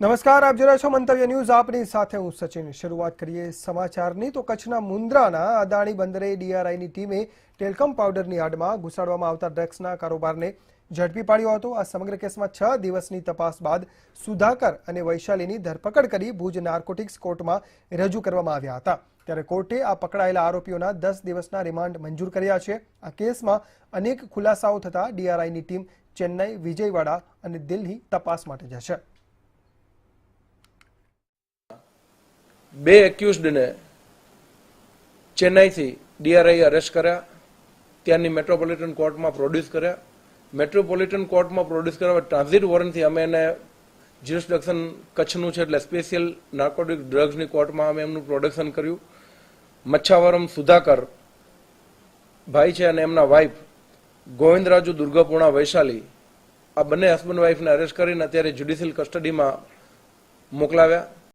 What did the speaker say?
નમસ્કાર, આપ જોઈ રહ્યા છો મંતવ્ય ન્યૂઝ. આપની સાથે હું સચિન. શરૂઆત કરીએ સમાચારની તો કચ્છના મુન્દ્રાના અદાણી બંદરે ડીઆરઆઈની ટીમે ટેલકમ પાવડરની આડમાં ઘુસાડવામાં આવતા ડ્રગ્સના કારોબારને ઝડપી પાડ્યો હતો. આ સમગ્ર કેસમાં 6 દિવસની તપાસ બાદ સુધાકર અને વૈશાલીની ધરપકડ કરી ભુજ નાર્કોટિક્સ કોર્ટમાં રજૂ કરવામાં આવ્યા હતા. ત્યારે કોર્ટે આ પકડાયેલા આરોપીઓના 10 દિવસના રિમાન્ડ મંજૂર કર્યા છે. આ કેસમાં અનેક ખુલાસાઓ થતા ડીઆરઆઈની ટીમ ચેન્નઈ, વિજયવાડા અને દિલ્હી તપાસ માટે જશે. બે એક્યુઝડને ચેન્નાઈથી ડીઆરઆઈ અરેસ્ટ કર્યા, ત્યાંની મેટ્રોપોલિટન કોર્ટમાં પ્રોડ્યુસ કર્યા. મેટ્રોપોલિટન કોર્ટમાં પ્રોડ્યુસ કર્યા ટ્રાન્ઝિટ વોરંટથી અમે એને જ્યુરિસ્ડિક્શન કચ્છનું છે એટલે સ્પેશિયલ નાર્કોટિક ડ્રગ્સની કોર્ટમાં અમે એમનું પ્રોડક્શન કર્યું. મચ્છાવરમ સુધાકર ભાઈ છે અને એમના વાઇફ ગોવિંદરાજુ દુર્ગાપૂર્ણા વૈશાલી, આ બંને હસબન્ડ વાઇફને અરેસ્ટ કરીને અત્યારે જ્યુડિશિયલ કસ્ટડીમાં મોકલાવ્યા.